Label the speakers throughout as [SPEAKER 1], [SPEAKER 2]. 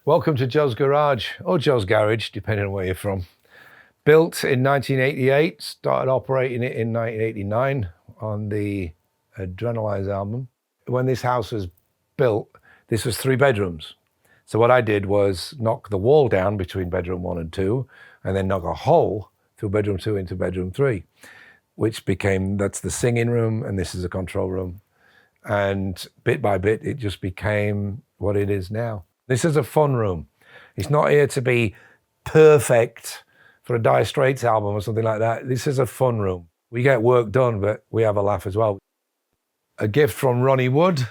[SPEAKER 1] Welcome to Joe's Garage, or Joe's Garage, depending on where you're from. Built in 1988, started operating it in 1989 on the Adrenalize album. When this house was built, this was 3 bedrooms. So what I did was knock the wall down between bedroom 1 and 2, and then knock a hole through bedroom 2 into bedroom 3, which became, that's the singing room, and this is a control room. And bit by bit, it just became what it is now. This is a fun room. It's not here to be perfect for a Dire Straits album or something like that. This is a fun room. We get work done, but we have a laugh as well. A gift from Ronnie Wood,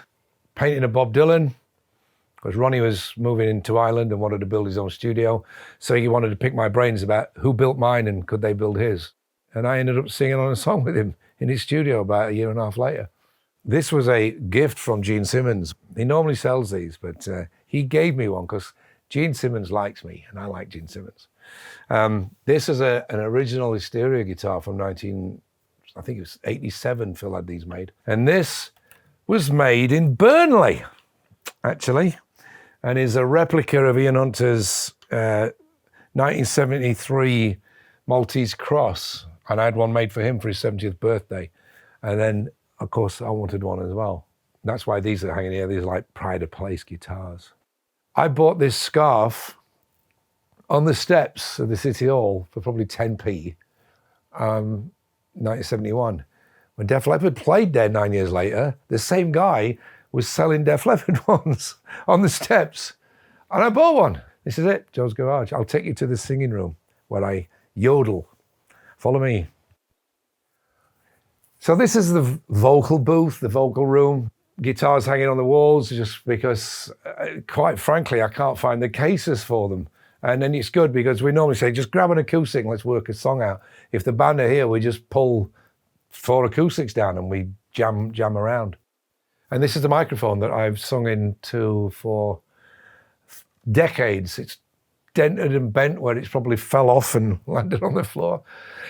[SPEAKER 1] painting of Bob Dylan, because Ronnie was moving into Ireland and wanted to build his own studio. So he wanted to pick my brains about who built mine and could they build his. And I ended up singing on a song with him in his studio about a year and a half later. This was a gift from Gene Simmons. He normally sells these, but he gave me one because Gene Simmons likes me and I like Gene Simmons. This is an original Hysteria guitar from I think it was 87, Phil had these made. And this was made in Burnley, actually, and is a replica of Ian Hunter's 1973 Maltese Cross. And I had one made for him for his 70th birthday. And then, of course, I wanted one as well. That's why these are hanging here. These are like pride of place guitars. I bought this scarf on the steps of the City Hall for probably 10p, 1971. When Def Leppard played there 9 years later, the same guy was selling Def Leppard ones on the steps. And I bought one. This is it, Joe's Garage. I'll take you to the singing room where I yodel. Follow me. So this is the vocal booth, the vocal room. Guitars hanging on the walls just because, quite frankly, I can't find the cases for them. And then it's good because we normally say, just grab an acoustic and let's work a song out. If the band are here, we just pull 4 acoustics down and we jam around. And this is the microphone that I've sung into for decades. It's dented and bent where it's probably fell off and landed on the floor.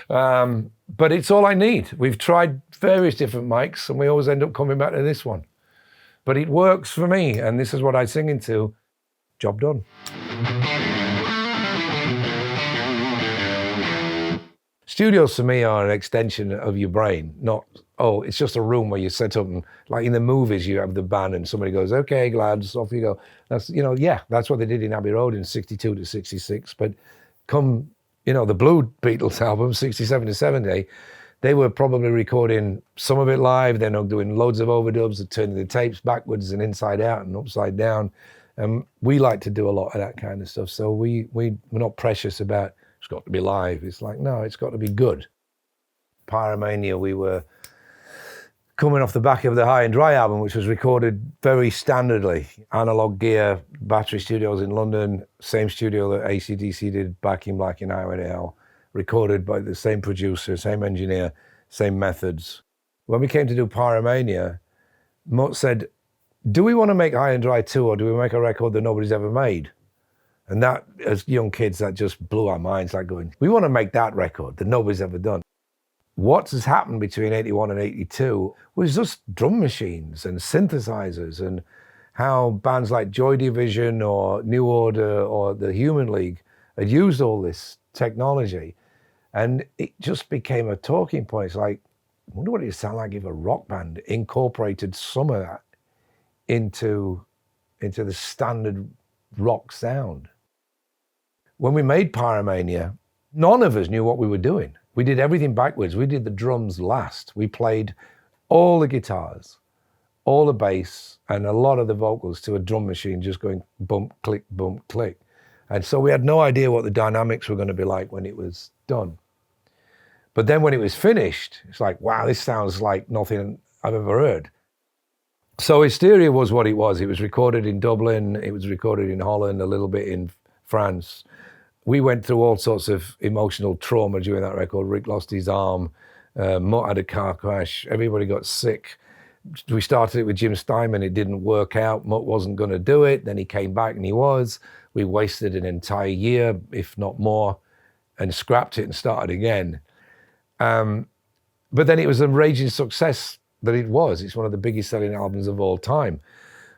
[SPEAKER 1] But it's all I need. We've tried various different mics and we always end up coming back to this one. But it works for me, and this is what I sing into. Job done. Studios for me are an extension of your brain, not, oh, it's just a room where you set up and, like in the movies, you have the band and somebody goes, okay, lads, off you go. That's, that's what they did in Abbey Road in 62 to 66. But come, the Blue Beatles album, 67 to 70, they were probably recording some of it live, then doing loads of overdubs, turning the tapes backwards and inside out and upside down. And we like to do a lot of that kind of stuff. So we're not precious about, it's got to be live. It's like, no, it's got to be good. Pyromania, we were coming off the back of the High and Dry album, which was recorded very standardly. Analog gear, Battery Studios in London, same studio that AC/DC did Back in Black in Highway to Hell, recorded by the same producer, same engineer, same methods. When we came to do Pyromania, Mutt said, do we want to make High and Dry 2 or do we make a record that nobody's ever made? And that, as young kids, that just blew our minds, like going, we want to make that record that nobody's ever done. What has happened between 81 and 82 was just drum machines and synthesizers, and how bands like Joy Division or New Order or the Human League had used all this technology. And it just became a talking point. It's like, I wonder what it'd sound like if a rock band incorporated some of that into the standard rock sound. When we made Pyromania, none of us knew what we were doing. We did everything backwards. We did the drums last. We played all the guitars, all the bass, and a lot of the vocals to a drum machine just going bump, click, bump, click. And so we had no idea what the dynamics were going to be like when it was done. But then when it was finished, it's like, wow, this sounds like nothing I've ever heard. So Hysteria was what it was. It was recorded in Dublin. It was recorded in Holland, a little bit in France. We went through all sorts of emotional trauma during that record. Rick lost his arm. Mutt had a car crash. Everybody got sick. We started it with Jim Steinman. It didn't work out. Mutt wasn't going to do it. Then he came back and he was. We wasted an entire year, if not more, and scrapped it and started again. But then it was a raging success that it was. It's one of the biggest selling albums of all time.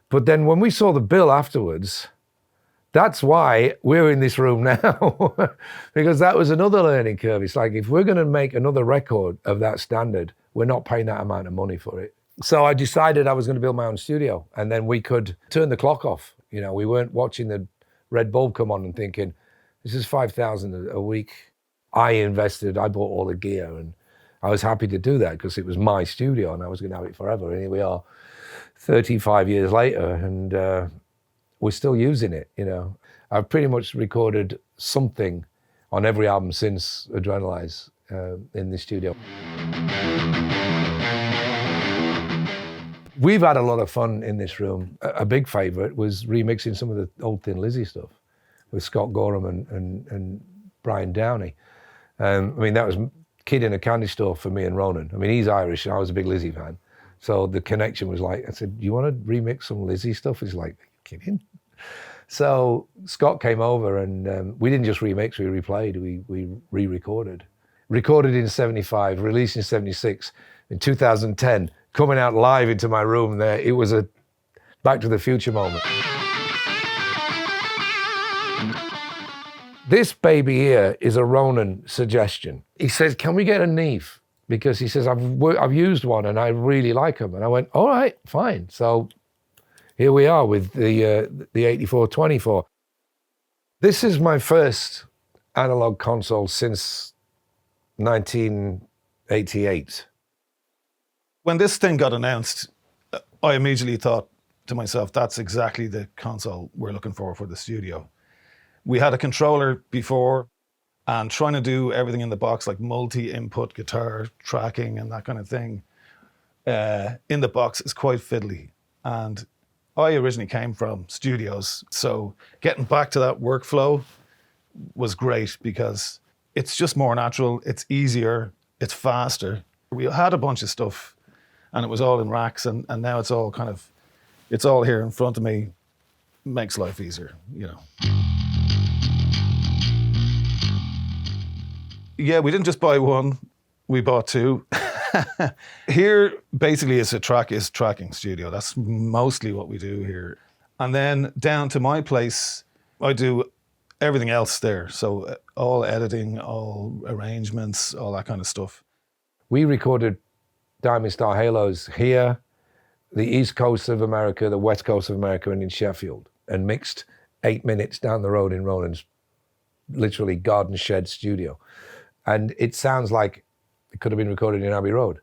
[SPEAKER 1] But then when we saw the bill afterwards, That's why we're in this room now, because that was another learning curve. It's like, if we're going to make another record of that standard, we're not paying that amount of money for it. So I decided I was going to build my own studio, and then we could turn the clock off. You know, we weren't watching the red bulb come on and thinking, this is $5,000 a week. I bought all the gear, and I was happy to do that because it was my studio and I was going to have it forever. And here we are 35 years later, and we're still using it, you know. I've pretty much recorded something on every album since Adrenalize in the studio. We've had a lot of fun in this room. A big favorite was remixing some of the old Thin Lizzy stuff with Scott Gorham and Brian Downey. I mean, that was kid in a candy store for me and Ronan. I mean, he's Irish and I was a big Lizzy fan. So the connection was like, I said, you want to remix some Lizzy stuff? He's like, are you kidding? So Scott came over, and we didn't just remix, we replayed, we re-recorded. Recorded in 75, released in 76, in 2010, coming out live into my room there. It was a Back to the Future moment. This baby here is a Ronan suggestion. He says, can we get a Neve? Because he says, I've used one and I really like them. And I went, all right, fine. So here we are with the 8424. This is my first analog console since 1988.
[SPEAKER 2] When this thing got announced, I immediately thought to myself, that's exactly the console we're looking for the studio. We had a controller before, and trying to do everything in the box, like multi-input guitar tracking and that kind of thing, in the box is quite fiddly. And I originally came from studios, so getting back to that workflow was great because it's just more natural, it's easier, it's faster. We had a bunch of stuff and it was all in racks, and now it's all it's all here in front of me. Makes life easier, you know. Yeah, we didn't just buy one, we bought two. Here, basically, is tracking studio. That's mostly what we do here. And then down to my place, I do everything else there. So all editing, all arrangements, all that kind of stuff.
[SPEAKER 1] We recorded Diamond Star Halos here, the East Coast of America, the West Coast of America, and in Sheffield, and mixed 8 minutes down the road in Ronan's literally garden shed studio. And it sounds like it could have been recorded in Abbey Road,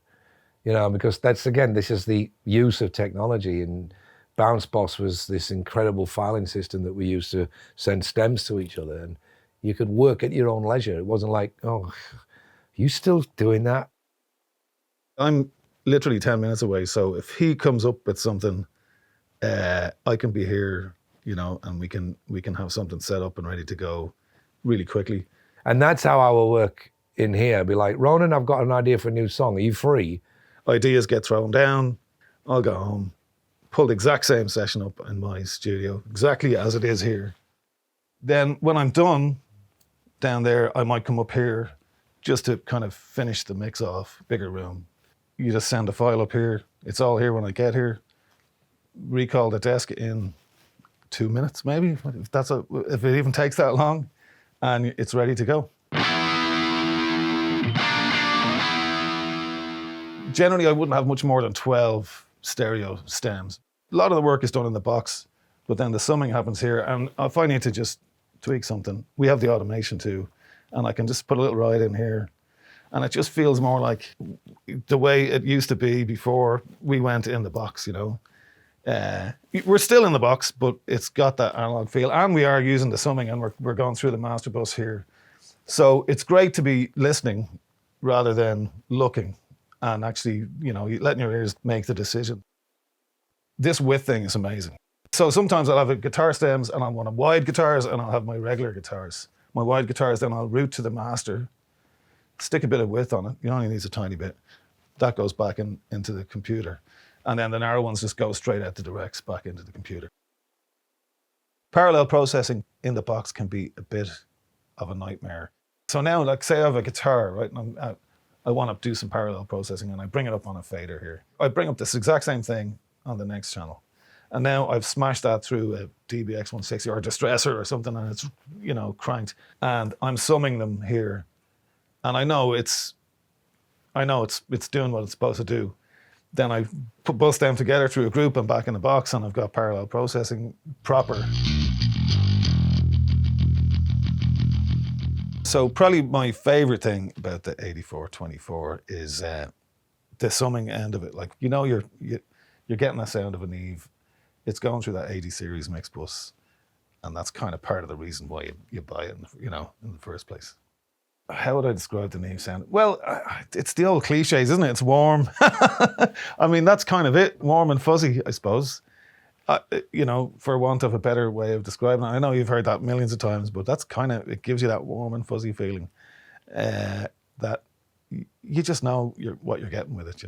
[SPEAKER 1] you know, because this is the use of technology. And Bounce Boss was this incredible filing system that we used to send stems to each other, and you could work at your own leisure. It wasn't like, oh, you still doing that?
[SPEAKER 2] I'm literally 10 minutes away, so if he comes up with something, I can be here, you know, and we can have something set up and ready to go really quickly.
[SPEAKER 1] And that's how I will work in here. Be like, Ronan, I've got an idea for a new song. Are you free?
[SPEAKER 2] Ideas get thrown down. I'll go home, pull the exact same session up in my studio, exactly as it is here. Then when I'm done down there, I might come up here just to kind of finish the mix off, bigger room. You just send a file up here. It's all here when I get here. Recall the desk in 2 minutes, maybe, if it even takes that long, and it's ready to go. Generally, I wouldn't have much more than 12 stereo stems. A lot of the work is done in the box, but then the summing happens here, and if I need to just tweak something, we have the automation too, and I can just put a little ride in here, and it just feels more like the way it used to be before we went in the box, you know. We're still in the box, but it's got that analog feel, and we are using the summing, and we're going through the master bus here. So it's great to be listening rather than looking, and actually, you know, letting your ears make the decision. This width thing is amazing. So sometimes I'll have a guitar stems, and I'll want wide guitars, and I'll have my regular guitars. My wide guitars, then I'll route to the master, stick a bit of width on it. It only needs a tiny bit. That goes back into the computer. And then the narrow ones just go straight out the directs back into the computer. Parallel processing in the box can be a bit of a nightmare. So now, like, say I have a guitar, right, and I want to do some parallel processing, and I bring it up on a fader here. I bring up this exact same thing on the next channel, And now I've smashed that through a DBX 160 or a distressor or something, and it's, cranked. And I'm summing them here. And I know it's doing what it's supposed to do. Then I bust them together through a group and back in the box, and I've got parallel processing proper. So probably my favorite thing about the 8424 is the summing end of it. Like, you're getting that sound of a Neve. It's going through that 80 series mix bus, and that's kind of part of the reason why you buy it, in the first place. How would I describe the Neve sound? Well, it's the old cliches, isn't it? It's warm. I mean, that's kind of it. Warm and fuzzy, I suppose. For want of a better way of describing it. I know you've heard that millions of times, but that's it gives you that warm and fuzzy feeling that you just know what you're getting with it,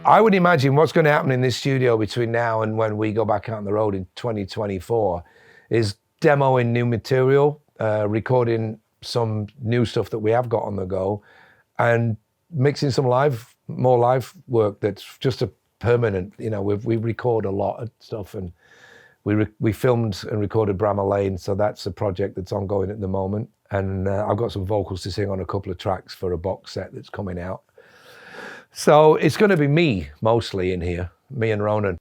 [SPEAKER 1] I would imagine what's going to happen in this studio between now and when we go back out on the road in 2024 is demoing new material, recording some new stuff that we have got on the go, and mixing some more live work that's just a permanent. We record a lot of stuff, and we filmed and recorded Bramall Lane, so that's a project that's ongoing at the moment. And I've got some vocals to sing on a couple of tracks for a box set that's coming out. So it's going to be me mostly in here, me and Ronan.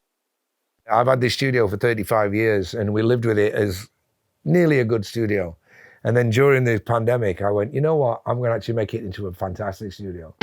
[SPEAKER 1] I've had this studio for 35 years, and we lived with it as nearly a good studio. And then during the pandemic, I went, you know what? I'm going to actually make it into a fantastic studio.